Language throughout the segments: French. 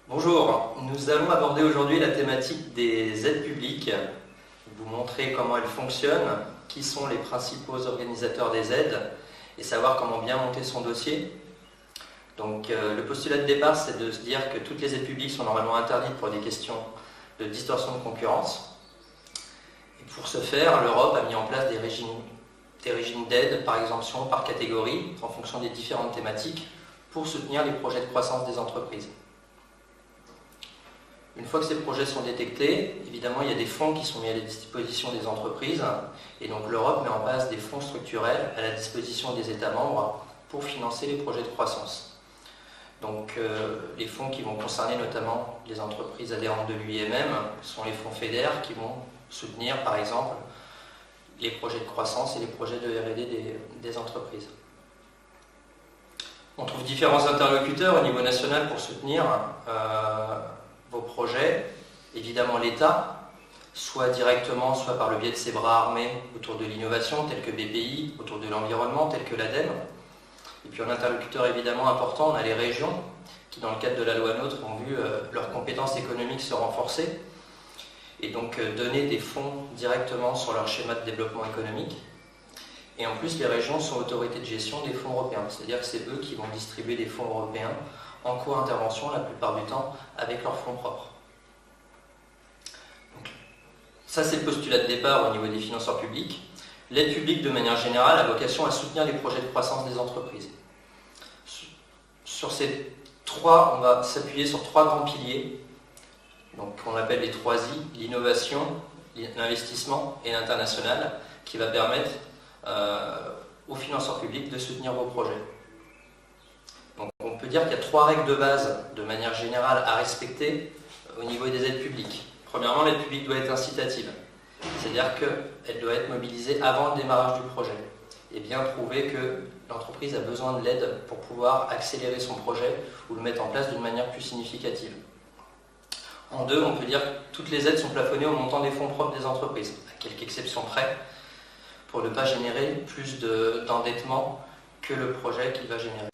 Bonjour, nous allons aborder aujourd'hui la thématique des aides publiques, vous montrer comment elles fonctionnent, qui sont les principaux organisateurs des aides et savoir comment bien monter son dossier. Donc le postulat de départ, c'est de se dire que toutes les aides publiques sont normalement interdites pour des questions de distorsion de concurrence. Et pour ce faire, l'Europe a mis en place des régimes d'aide par exemption, par catégorie, en fonction des différentes thématiques, pour soutenir les projets de croissance des entreprises. Une fois que ces projets sont détectés, évidemment, il y a des fonds qui sont mis à la disposition des entreprises et donc l'Europe met en place des fonds structurels à la disposition des États membres pour financer les projets de croissance. Donc les fonds qui vont concerner notamment les entreprises adhérentes de l'UIMM sont les fonds FEDER qui vont soutenir par exemple les projets de croissance et les projets de R&D des entreprises. On trouve différents interlocuteurs au niveau national pour soutenir vos projets, évidemment l'État, soit directement, soit par le biais de ses bras armés autour de l'innovation, tels que BPI, autour de l'environnement, tels que l'ADEME. Et puis en interlocuteur évidemment important, on a les régions, qui dans le cadre de la loi NOTRe ont vu leurs compétences économiques se renforcer, et donc donner des fonds directement sur leur schéma de développement économique. Et en plus, les régions sont autorités de gestion des fonds européens, c'est-à-dire que c'est eux qui vont distribuer des fonds européens en co-intervention la plupart du temps avec leurs fonds propres. Donc, ça c'est le postulat de départ au niveau des financeurs publics. L'aide publique de manière générale a vocation à soutenir les projets de croissance des entreprises. Sur ces trois, on va s'appuyer sur trois grands piliers, donc qu'on appelle les 3 I, l'innovation, l'investissement et l'international, qui va permettre aux financeurs publics de soutenir vos projets. Donc on peut dire qu'il y a 3 règles de base, de manière générale, à respecter au niveau des aides publiques. Premièrement, l'aide publique doit être incitative, c'est-à-dire qu'elle doit être mobilisée avant le démarrage du projet et bien prouver que l'entreprise a besoin de l'aide pour pouvoir accélérer son projet ou le mettre en place d'une manière plus significative. En 2, on peut dire que toutes les aides sont plafonnées au montant des fonds propres des entreprises, à quelques exceptions près, pour ne pas générer plus d'endettement que le projet qu'il va générer.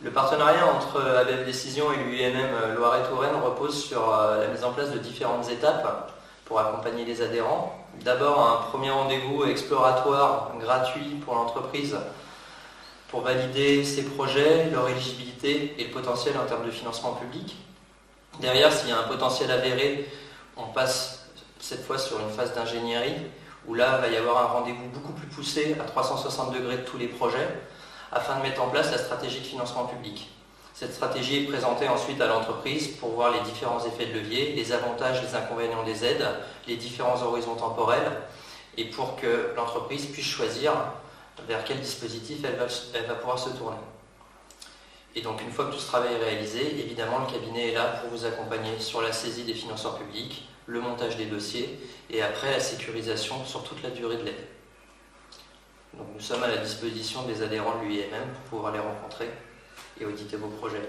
Le partenariat entre ABF Décision et l'UIMM Loiret-Touraine repose sur la mise en place de différentes étapes pour accompagner les adhérents. D'abord, un premier rendez-vous exploratoire gratuit pour l'entreprise pour valider ses projets, leur éligibilité et le potentiel en termes de financement public. Derrière, s'il y a un potentiel avéré, on passe cette fois sur une phase d'ingénierie où là, il va y avoir un rendez-vous beaucoup plus poussé à 360 degrés de tous les projets afin de mettre en place la stratégie de financement public. Cette stratégie est présentée ensuite à l'entreprise pour voir les différents effets de levier, les avantages, les inconvénients des aides, les différents horizons temporels et pour que l'entreprise puisse choisir vers quel dispositif elle va pouvoir se tourner. Et donc une fois que tout ce travail est réalisé, évidemment le cabinet est là pour vous accompagner sur la saisie des financeurs publics, le montage des dossiers et après la sécurisation sur toute la durée de l'aide. Donc nous sommes à la disposition des adhérents de l'UIMM pour pouvoir les rencontrer et auditer vos projets.